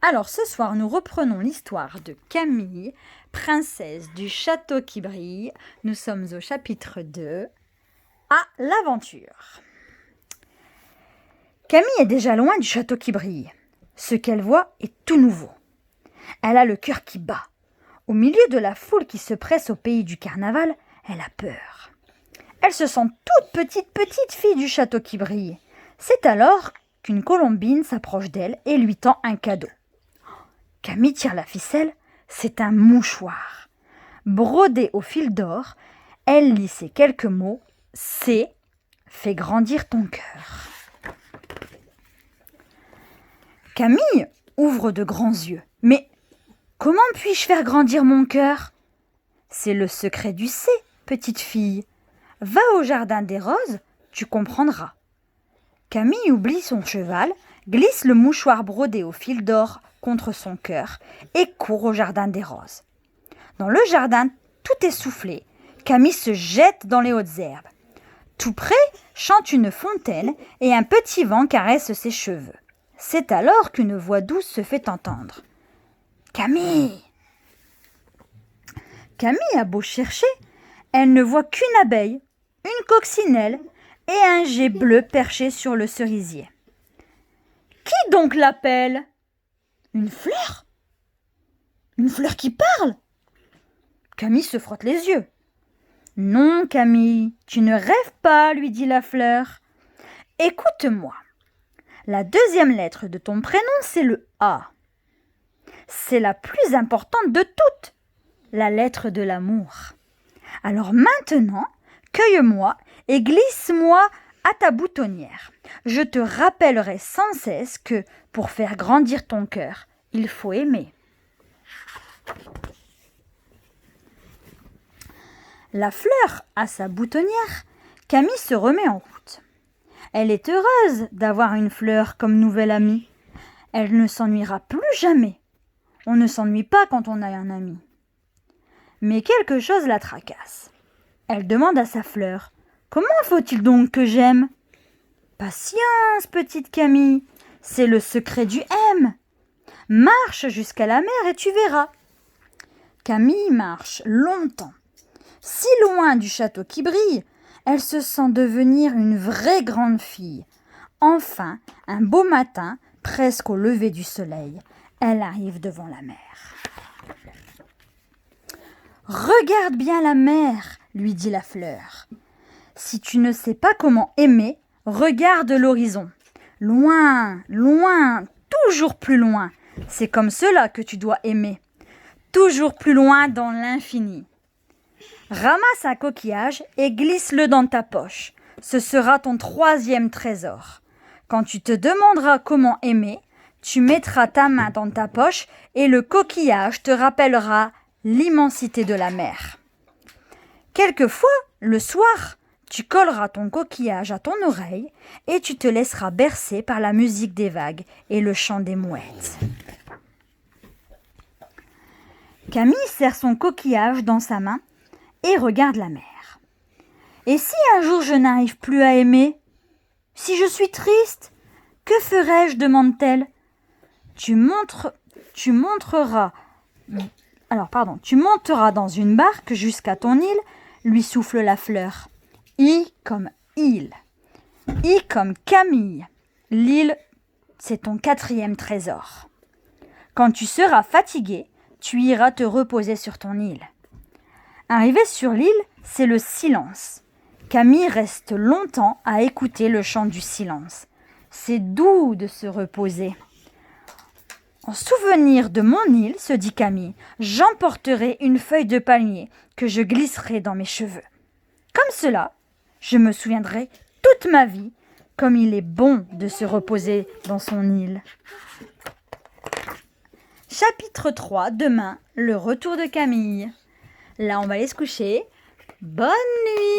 Alors ce soir, nous reprenons l'histoire de Camille, princesse du château qui brille. Nous sommes au chapitre 2, à l'aventure. Camille est déjà loin du château qui brille. Ce qu'elle voit est tout nouveau. Elle a le cœur qui bat. Au milieu de la foule qui se presse au pays du carnaval, elle a peur. Elle se sent toute petite fille du château qui brille. C'est alors qu'une colombine s'approche d'elle et lui tend un cadeau. Camille tire la ficelle, c'est un mouchoir. Brodé au fil d'or, elle lit ces quelques mots. C'est « Fais grandir ton cœur ». Camille ouvre de grands yeux. Mais comment puis-je faire grandir mon cœur ? C'est le secret du C, petite fille. Va au jardin des roses, tu comprendras. Camille oublie son cheval, glisse le mouchoir brodé au fil d'or contre son cœur et court au jardin des roses. Dans le jardin, tout essoufflé, Camille se jette dans les hautes herbes. Tout près, chante une fontaine et un petit vent caresse ses cheveux. C'est alors qu'une voix douce se fait entendre. « Camille !» Camille a beau chercher, elle ne voit qu'une abeille, une coccinelle et un geai bleu perché sur le cerisier. « Qui donc l'appelle ?» Une fleur ? Une fleur qui parle ? Camille se frotte les yeux. Non, Camille, tu ne rêves pas, lui dit la fleur. Écoute-moi. La deuxième lettre de ton prénom, c'est le A. C'est la plus importante de toutes, la lettre de l'amour. Alors maintenant, cueille-moi et glisse-moi à ta boutonnière. Je te rappellerai sans cesse que, pour faire grandir ton cœur, il faut aimer. La fleur à sa boutonnière, Camille se remet en route. Elle est heureuse d'avoir une fleur comme nouvelle amie. Elle ne s'ennuiera plus jamais. On ne s'ennuie pas quand on a un ami. Mais quelque chose la tracasse. Elle demande à sa fleur « Comment faut-il donc que j'aime ?»« Patience, petite Camille, c'est le secret du M. Marche jusqu'à la mer et tu verras. » Camille marche longtemps. Si loin du château qui brille, elle se sent devenir une vraie grande fille. Enfin, un beau matin, presque au lever du soleil, elle arrive devant la mer. « Regarde bien la mer, lui dit la fleur. Si tu ne sais pas comment aimer, regarde l'horizon. Loin, loin, toujours plus loin. C'est comme cela que tu dois aimer. Toujours plus loin dans l'infini. Ramasse un coquillage et glisse-le dans ta poche. Ce sera ton troisième trésor. Quand tu te demanderas comment aimer, tu mettras ta main dans ta poche et le coquillage te rappellera l'immensité de la mer. Quelquefois, le soir, tu colleras ton coquillage à ton oreille et tu te laisseras bercer par la musique des vagues et le chant des mouettes. Camille serre son coquillage dans sa main et regarde la mer. Et si un jour je n'arrive plus à aimer ? Si je suis triste, que ferai-je ? Demande-t-elle. Tu monteras dans une barque jusqu'à ton île, lui souffle la fleur. I comme île. I comme Camille. L'île, c'est ton quatrième trésor. Quand tu seras fatigué, tu iras te reposer sur ton île. Arrivé sur l'île, c'est le silence. Camille reste longtemps à écouter le chant du silence. C'est doux de se reposer. En souvenir de mon île, se dit Camille, j'emporterai une feuille de palmier que je glisserai dans mes cheveux. Comme cela, je me souviendrai toute ma vie comme il est bon de se reposer dans son île. Chapitre 3, demain, le retour de Camille. Là, on va aller se coucher. Bonne nuit!